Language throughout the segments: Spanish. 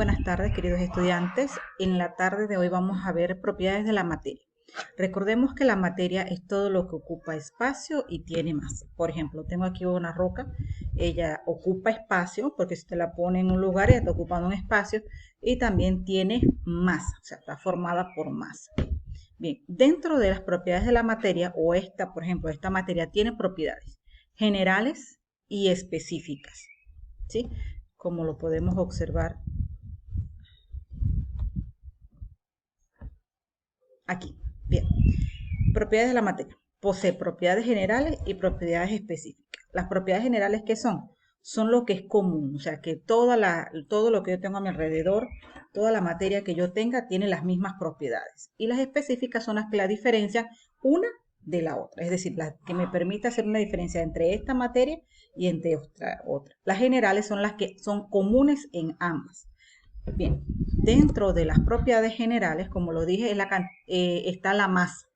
buenas tardes, queridos estudiantes. En la tarde de hoy vamos a ver propiedades de la materia. Recordemos que la materia es todo lo que ocupa espacio y tiene masa. Por ejemplo, tengo aquí una roca, ella ocupa espacio porque si te la pone en un lugar ella está ocupando un espacio y también tiene masa, o sea, está formada por masa. Bien, dentro de las propiedades de la materia, o esta, por ejemplo, esta materia tiene propiedades generales y específicas, ¿sí? Como lo podemos observar aquí. Bien, propiedades de la materia. Posee propiedades generales y propiedades específicas. Las propiedades generales, ¿qué son? Son lo que es común, o sea que todo lo que yo tengo a mi alrededor, toda la materia que yo tenga tiene las mismas propiedades. Y las específicas son las que la diferencian una de la otra, es decir, las que me permite hacer una diferencia entre esta materia y entre otra. Las generales son las que son comunes en ambas. Bien, dentro de las propiedades generales, como lo dije, está la masa.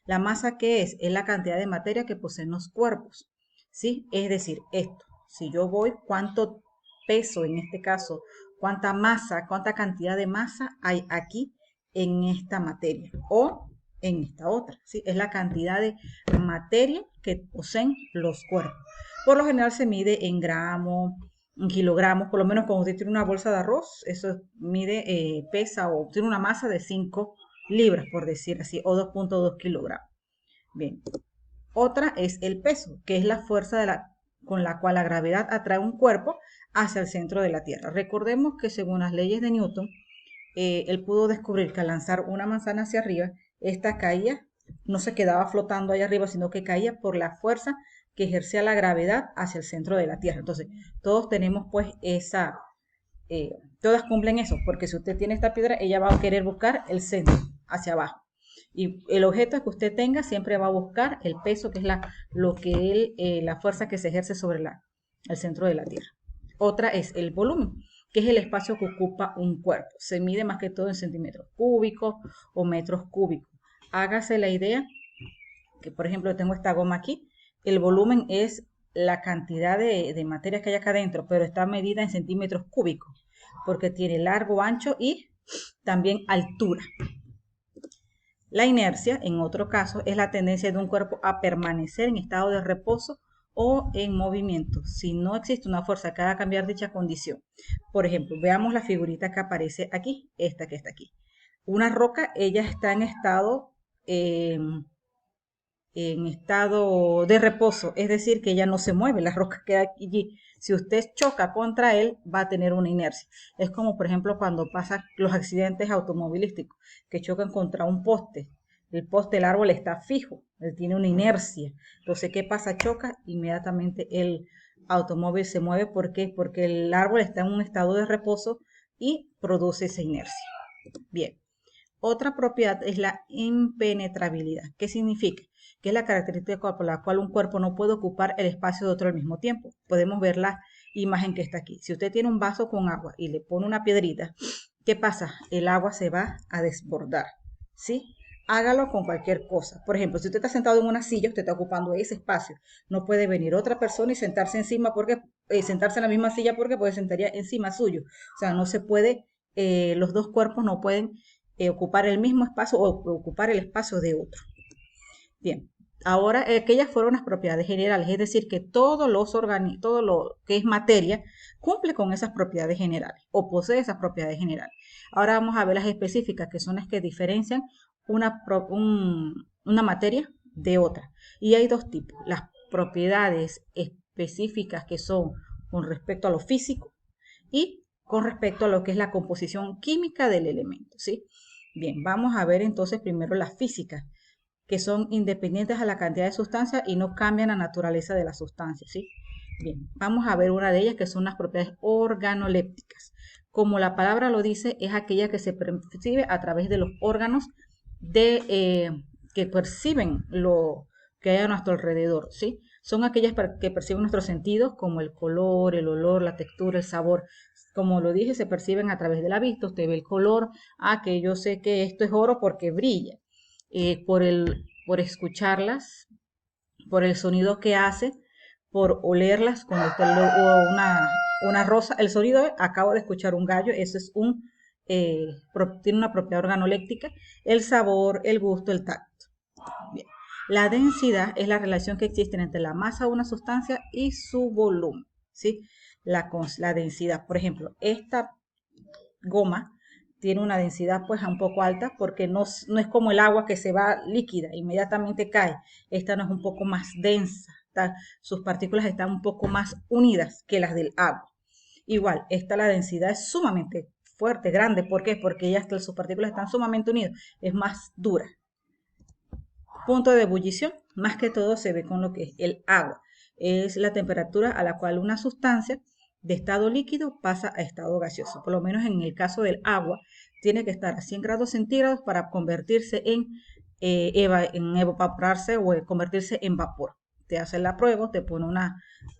¿La masa qué es? Es la cantidad de materia que poseen los cuerpos, ¿sí? Es decir, esto, si yo voy, ¿cuánto peso en este caso? ¿Cuánta masa, cuánta cantidad de masa hay aquí en esta materia o en esta otra? ¿Sí? Es la cantidad de materia que poseen los cuerpos. Por lo general se mide en gramos, en kilogramos, por lo menos cuando usted tiene una bolsa de arroz, eso mide, pesa o tiene una masa de 5 libras, por decir así, o 2.2 kilogramos. Bien, otra es el peso, que es la fuerza con la cual la gravedad atrae un cuerpo hacia el centro de la Tierra. Recordemos que según las leyes de Newton, él pudo descubrir que al lanzar una manzana hacia arriba, esta caía, no se quedaba flotando allá arriba, sino que caía por la fuerza que ejercía la gravedad hacia el centro de la Tierra. Entonces, todos tenemos pues todas cumplen eso, porque si usted tiene esta piedra, ella va a querer buscar el centro hacia abajo. Y el objeto que usted tenga siempre va a buscar el peso, que es la fuerza que se ejerce sobre el centro de la Tierra. Otra es el volumen, que es el espacio que ocupa un cuerpo. Se mide más que todo en centímetros cúbicos o metros cúbicos. Hágase la idea que, por ejemplo, tengo esta goma aquí. El volumen es la cantidad de materia que hay acá adentro, pero está medida en centímetros cúbicos, porque tiene largo, ancho y también altura. La inercia, en otro caso, es la tendencia de un cuerpo a permanecer en estado de reposo o en movimiento, si no existe una fuerza que haga cambiar dicha condición. Por ejemplo, veamos la figurita que aparece aquí, esta que está aquí. Una roca, ella está en estado de reposo, es decir, que ella no se mueve, la roca queda allí. Si usted choca contra él, va a tener una inercia. Es como, por ejemplo, cuando pasan los accidentes automovilísticos, que chocan contra un poste. El poste, el árbol está fijo, él tiene una inercia. Entonces, ¿qué pasa? Choca, inmediatamente el automóvil se mueve. ¿Por qué? Porque el árbol está en un estado de reposo y produce esa inercia. Bien. Otra propiedad es la impenetrabilidad. ¿Qué significa? Que es la característica por la cual un cuerpo no puede ocupar el espacio de otro al mismo tiempo. Podemos ver la imagen que está aquí. Si usted tiene un vaso con agua y le pone una piedrita, ¿qué pasa? El agua se va a desbordar, ¿sí? Hágalo con cualquier cosa. Por ejemplo, si usted está sentado en una silla, usted está ocupando ese espacio. No puede venir otra persona y sentarse encima sentarse en la misma silla porque pues sentaría encima suyo. O sea, no se puede, los dos cuerpos no pueden ocupar el mismo espacio o ocupar el espacio de otro. Bien, ahora aquellas fueron las propiedades generales, es decir, que todo lo que es materia cumple con esas propiedades generales o posee esas propiedades generales. Ahora vamos a ver las específicas, que son las que diferencian una materia de otra. Y hay dos tipos, las propiedades específicas que son con respecto a lo físico y con respecto a lo que es la composición química del elemento, ¿sí? Bien, vamos a ver entonces primero las físicas, que son independientes a la cantidad de sustancia y no cambian la naturaleza de la sustancia, ¿sí? Bien, vamos a ver una de ellas que son las propiedades organolépticas. Como la palabra lo dice, es aquella que se percibe a través de los órganos que perciben lo que hay a nuestro alrededor, ¿sí? Son aquellas que perciben nuestros sentidos, como el color, el olor, la textura, el sabor. Como lo dije, se perciben a través de la vista. Usted ve el color, que yo sé que esto es oro porque brilla. Por escucharlas, por el sonido que hace, por olerlas cuando usted o una rosa. El sonido de acabo de escuchar un gallo, eso es tiene una propiedad organoléptica. El sabor, el gusto, el tacto. Bien. La densidad es la relación que existe entre la masa de una sustancia y su volumen, ¿sí? La densidad, por ejemplo, esta goma tiene una densidad pues un poco alta porque no es como el agua que se va líquida, inmediatamente cae. Esta no es un poco más densa, sus partículas están un poco más unidas que las del agua. Igual, la densidad es sumamente fuerte, grande. ¿Por qué? Porque sus partículas están sumamente unidas, es más dura. Punto de ebullición, más que todo se ve con lo que es el agua. Es la temperatura a la cual una sustancia de estado líquido pasa a estado gaseoso. Por lo menos en el caso del agua, tiene que estar a 100 grados centígrados para convertirse en evaporarse o convertirse en vapor. Te hace la prueba, te pone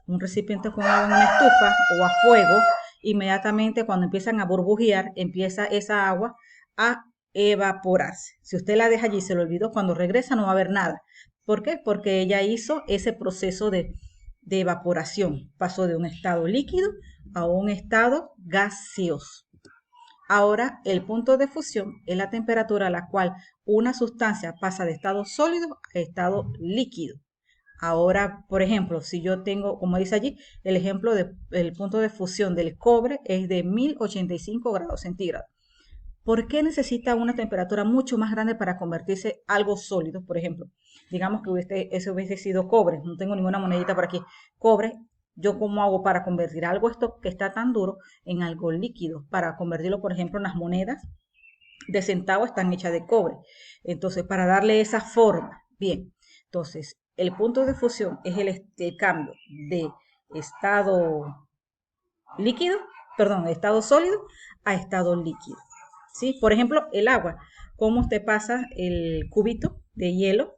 un recipiente con agua en una estufa o a fuego. Inmediatamente cuando empiezan a burbujear, empieza esa agua a evaporarse. Si usted la deja allí y se lo olvidó, cuando regresa no va a haber nada. ¿Por qué? Porque ella hizo ese proceso de evaporación. Pasó de un estado líquido a un estado gaseoso. Ahora, el punto de fusión es la temperatura a la cual una sustancia pasa de estado sólido a estado líquido. Ahora, por ejemplo, si yo tengo, como dice allí, el ejemplo del punto de fusión del cobre es de 1085 grados centígrados. ¿Por qué necesita una temperatura mucho más grande para convertirse en algo sólido? Por ejemplo, digamos que eso hubiese sido cobre, no tengo ninguna monedita por aquí, cobre. ¿Yo cómo hago para convertir algo esto que está tan duro en algo líquido? Para convertirlo, por ejemplo, en las monedas de centavo están hechas de cobre. Entonces, para darle esa forma, bien, entonces, el punto de fusión es el cambio de estado líquido, estado sólido a estado líquido. ¿Sí? Por ejemplo, el agua. ¿Cómo usted pasa el cubito de hielo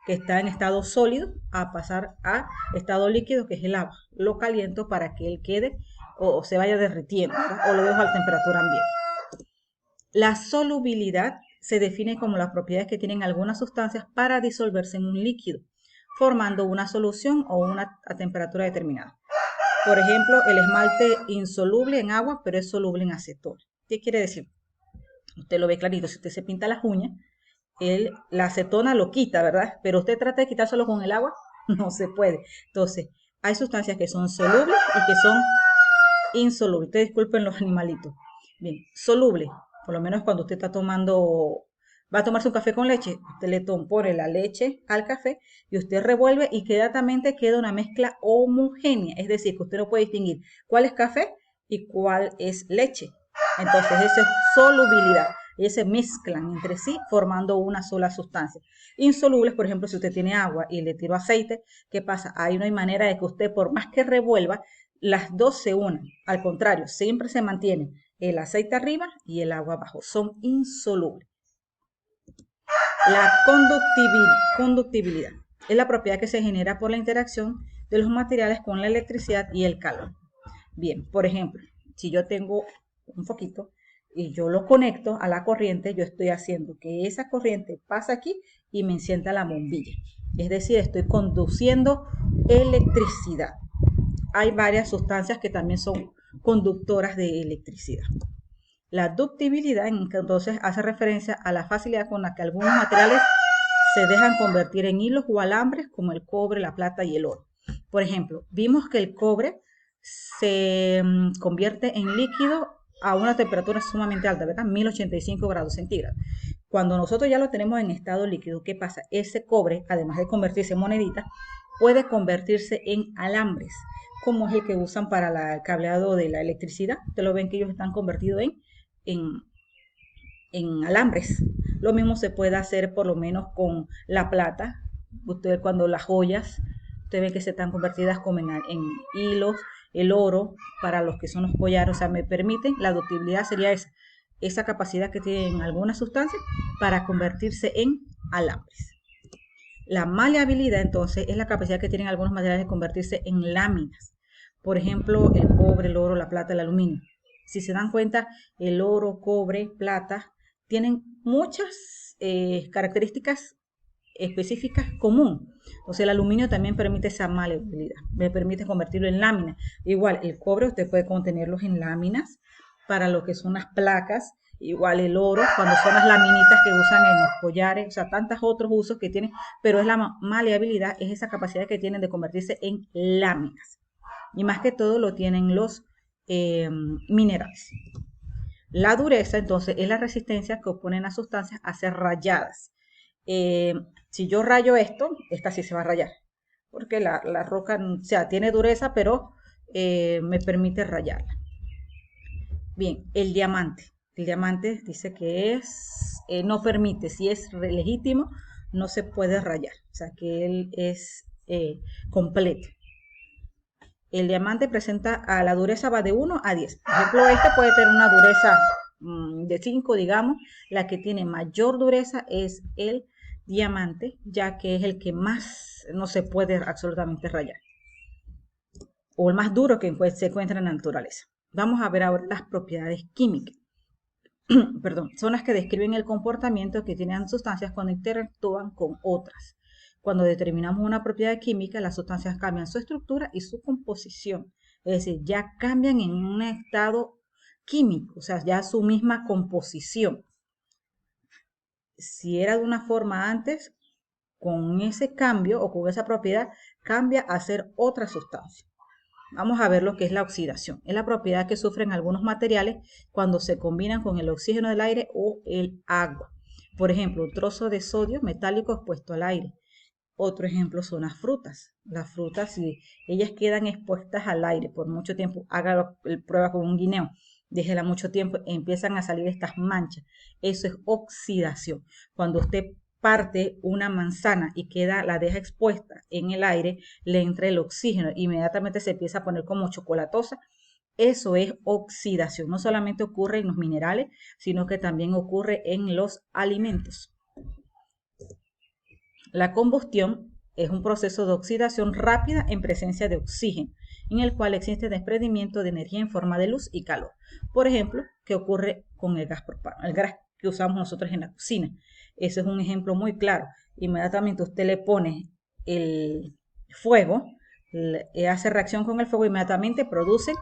que está en estado sólido a pasar a estado líquido, que es el agua? Lo caliento para que él quede o se vaya derritiendo, ¿verdad? O lo dejo a temperatura ambiente. La solubilidad se define como las propiedades que tienen algunas sustancias para disolverse en un líquido, formando una solución o a temperatura determinada. Por ejemplo, el esmalte insoluble en agua, pero es soluble en acetona. ¿Qué quiere decir? Usted lo ve clarito, si usted se pinta las uñas, la acetona lo quita, ¿verdad? Pero usted trata de quitárselo con el agua, no se puede. Entonces, hay sustancias que son solubles y que son insolubles. Ustedes disculpen los animalitos. Bien, soluble, por lo menos cuando usted está va a tomarse un café con leche, usted le pone la leche al café y usted revuelve y inmediatamente queda una mezcla homogénea. Es decir, que usted no puede distinguir cuál es café y cuál es leche. Entonces, esa es solubilidad. Ellos se mezclan entre sí formando una sola sustancia. Insolubles, por ejemplo, si usted tiene agua y le tiro aceite, ¿qué pasa? Ahí no hay manera de que usted, por más que revuelva, las dos se unan. Al contrario, siempre se mantiene el aceite arriba y el agua abajo. Son insolubles. La conductibilidad es la propiedad que se genera por la interacción de los materiales con la electricidad y el calor. Bien, por ejemplo, si yo tengo un foquito y yo lo conecto a la corriente, yo estoy haciendo que esa corriente pase aquí y me encienda la bombilla. Es decir, estoy conduciendo electricidad. Hay varias sustancias que también son conductoras de electricidad. La ductibilidad entonces hace referencia a la facilidad con la que algunos materiales se dejan convertir en hilos o alambres como el cobre, la plata y el oro. Por ejemplo, vimos que el cobre se convierte en líquido a una temperatura sumamente alta, ¿verdad? 1085 grados centígrados. Cuando nosotros ya lo tenemos en estado líquido, ¿qué pasa? Ese cobre, además de convertirse en moneditas, puede convertirse en alambres, como es el que usan para el cableado de la electricidad. Ustedes lo ven que ellos están convertidos en alambres. Lo mismo se puede hacer por lo menos con la plata. Ustedes cuando las joyas, ustedes ven que se están convertidas como en hilos, el oro, para los que son los collares, o sea, me permiten, la ductibilidad sería esa capacidad que tienen algunas sustancias para convertirse en alambres. La maleabilidad, entonces, es la capacidad que tienen algunos materiales de convertirse en láminas. Por ejemplo, el cobre, el oro, la plata, el aluminio. Si se dan cuenta, el oro, cobre, plata, tienen muchas características específicas común. Entonces el aluminio también permite esa maleabilidad, me permite convertirlo en láminas. Igual el cobre usted puede contenerlos en láminas para lo que son las placas. Igual el oro, cuando son las laminitas que usan en los collares, o sea, tantos otros usos que tienen, pero es la maleabilidad, es esa capacidad que tienen de convertirse en láminas. Y más que todo lo tienen los minerales. La dureza, entonces, es la resistencia que oponen las sustancias a ser rayadas. Si yo rayo esto, esta sí se va a rayar, porque la roca, o sea, tiene dureza, pero me permite rayarla. Bien, el diamante. El diamante dice que no permite, si es legítimo, no se puede rayar. O sea, que él es completo. El diamante presenta a la dureza va de 1 a 10. Por ejemplo, este puede tener una dureza de 5, digamos. La que tiene mayor dureza es el diamante, ya que es el que más no se puede absolutamente rayar. O el más duro que se encuentra en la naturaleza. Vamos a ver ahora las propiedades químicas. Perdón, son las que describen el comportamiento que tienen sustancias cuando interactúan con otras. Cuando determinamos una propiedad química, las sustancias cambian su estructura y su composición. Es decir, ya cambian en un estado químico, o sea, ya su misma composición. Si era de una forma antes, con ese cambio o con esa propiedad, cambia a ser otra sustancia. Vamos a ver lo que es la oxidación. Es la propiedad que sufren algunos materiales cuando se combinan con el oxígeno del aire o el agua. Por ejemplo, un trozo de sodio metálico expuesto al aire. Otro ejemplo son las frutas. Las frutas, si ellas quedan expuestas al aire por mucho tiempo, haga prueba con un guineo, déjela mucho tiempo, empiezan a salir estas manchas. Eso es oxidación. Cuando usted parte una manzana y la deja expuesta en el aire, le entra el oxígeno, inmediatamente se empieza a poner como chocolatosa. Eso es oxidación. No solamente ocurre en los minerales, sino que también ocurre en los alimentos. La combustión es un proceso de oxidación rápida en presencia de oxígeno, en el cual existe desprendimiento de energía en forma de luz y calor. Por ejemplo, ¿qué ocurre con el gas propano? El gas que usamos nosotros en la cocina. Ese es un ejemplo muy claro. Inmediatamente usted le pone el fuego, hace reacción con el fuego, inmediatamente produce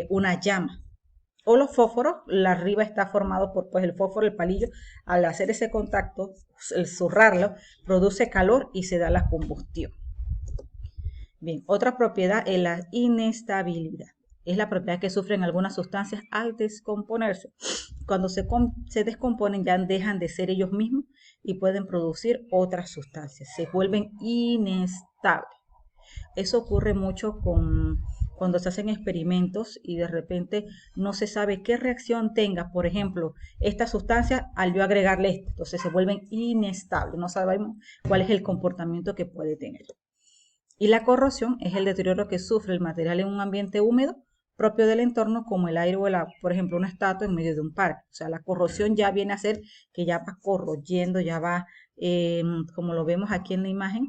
una llama. O los fósforos, la arriba está formado por el fósforo, el palillo, al hacer ese contacto, el zurrarlo, produce calor y se da la combustión. Bien, otra propiedad es la inestabilidad. Es la propiedad que sufren algunas sustancias al descomponerse. Cuando se descomponen ya dejan de ser ellos mismos y pueden producir otras sustancias. Se vuelven inestables. Eso ocurre mucho cuando se hacen experimentos y de repente no se sabe qué reacción tenga, por ejemplo, esta sustancia al yo agregarle esto. Entonces se vuelven inestables, no sabemos cuál es el comportamiento que puede tener. Y la corrosión es el deterioro que sufre el material en un ambiente húmedo propio del entorno, como el aire o por ejemplo, una estatua en medio de un parque. O sea, la corrosión ya viene a ser que ya va corroyendo, ya va, como lo vemos aquí en la imagen,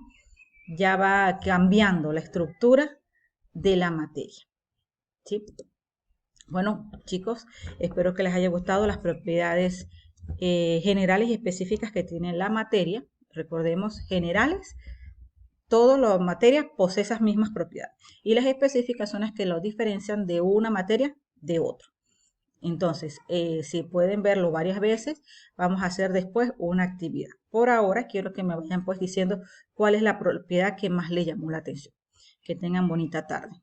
ya va cambiando la estructura de la materia. ¿Sí? Bueno, chicos, espero que les haya gustado las propiedades generales y específicas que tiene la materia. Recordemos, generales, toda la materia posee esas mismas propiedades. Y las específicas son las que lo diferencian de una materia de otra. Entonces, si pueden verlo varias veces, vamos a hacer después una actividad. Por ahora, quiero que me vayan pues diciendo cuál es la propiedad que más les llamó la atención. Que tengan bonita tarde.